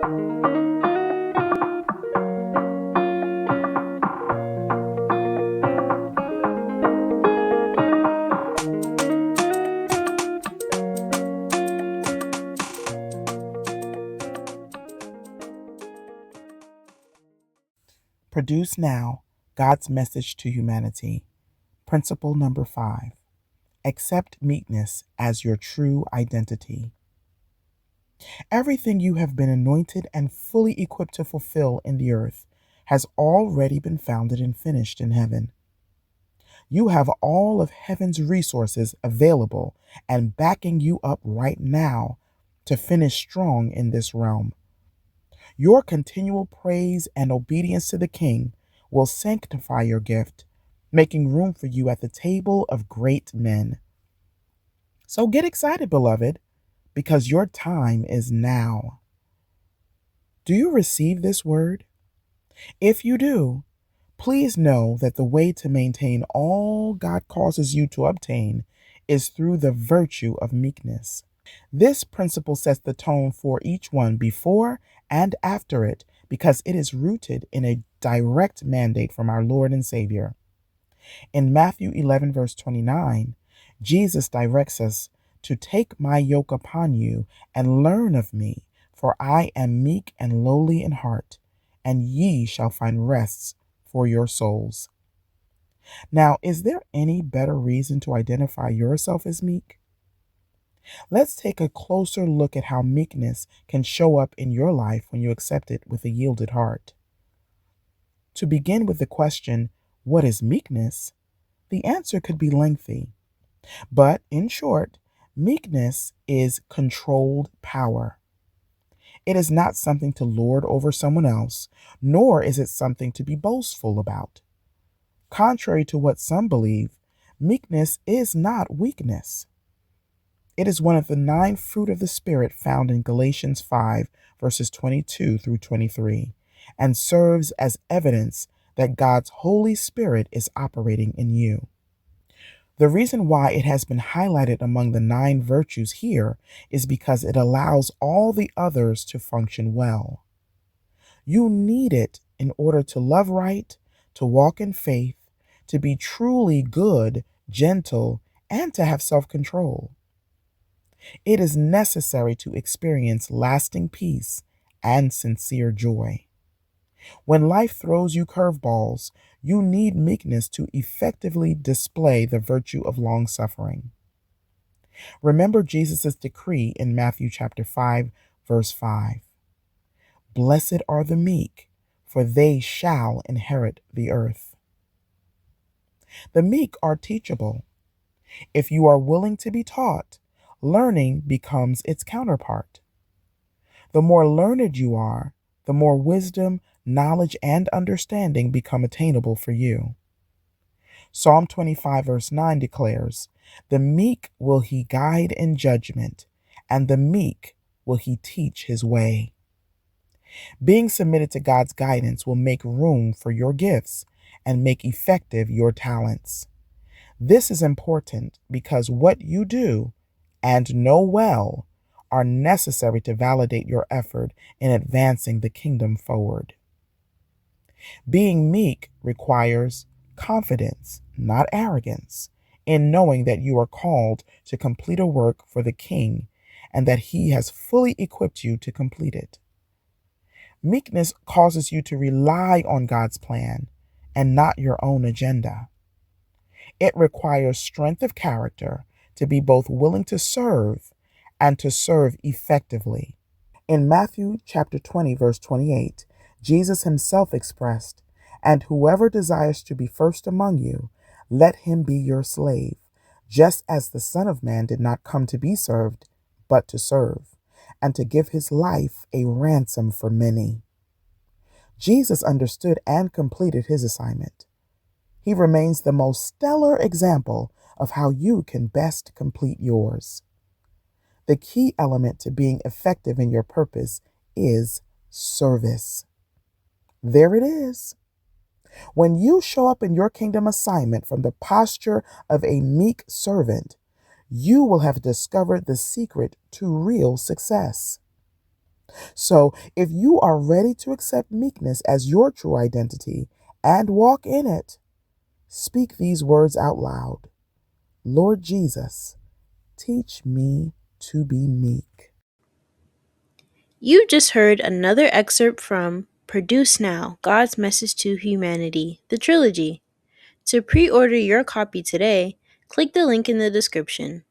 Produce now God's message to humanity. Principle number 5. Accept meekness as your true identity. Everything you have been anointed and fully equipped to fulfill in the earth has already been founded and finished in heaven. You have all of heaven's resources available and backing you up right now to finish strong in this realm. Your continual praise and obedience to the King will sanctify your gift, making room for you at the table of great men. So get excited, beloved, because your time is now. Do you receive this word? If you do, please know that the way to maintain all God causes you to obtain is through the virtue of meekness. This principle sets the tone for each one before and after it because it is rooted in a direct mandate from our Lord and Savior. In Matthew 11, verse 29, Jesus directs us to take my yoke upon you and learn of me, for I am meek and lowly in heart, and ye shall find rest for your souls. Now, is there any better reason to identify yourself as meek? Let's take a closer look at how meekness can show up in your life when you accept it with a yielded heart. To begin with the question, what is meekness? The answer could be lengthy. But in short, meekness is controlled power. It is not something to lord over someone else, nor is it something to be boastful about. Contrary to what some believe, meekness is not weakness. It is one of the 9 fruit of the Spirit found in Galatians 5, verses 22 through 23, and serves as evidence that God's Holy Spirit is operating in you. The reason why it has been highlighted among the 9 virtues here is because it allows all the others to function well. You need it in order to love right, to walk in faith, to be truly good, gentle, and to have self-control. It is necessary to experience lasting peace and sincere joy. When life throws you curveballs, you need meekness to effectively display the virtue of long-suffering. Remember Jesus' decree in Matthew chapter 5, verse 5. Blessed are the meek, for they shall inherit the earth. The meek are teachable. If you are willing to be taught, learning becomes its counterpart. The more learned you are, the more wisdom, knowledge, and understanding become attainable for you. Psalm 25, verse 9 declares, "The meek will he guide in judgment, and the meek will he teach his way." Being submitted to God's guidance will make room for your gifts and make effective your talents. This is important because what you do and know well are necessary to validate your effort in advancing the kingdom forward. Being meek requires confidence, not arrogance, in knowing that you are called to complete a work for the King and that He has fully equipped you to complete it. Meekness causes you to rely on God's plan and not your own agenda. It requires strength of character to be both willing to serve and to serve effectively. In Matthew chapter 20, verse 28, Jesus himself expressed, "And whoever desires to be first among you, let him be your slave, just as the Son of Man did not come to be served, but to serve, and to give his life a ransom for many." Jesus understood and completed his assignment. He remains the most stellar example of how you can best complete yours. The key element to being effective in your purpose is service. There it is. When you show up in your kingdom assignment from the posture of a meek servant, you will have discovered the secret to real success. So, if you are ready to accept meekness as your true identity and walk in it, speak these words out loud. Lord Jesus, teach me to be meek. You just heard another excerpt from Produce Now, God's Message to Humanity, the trilogy. To pre order your copy today, click the link in the description.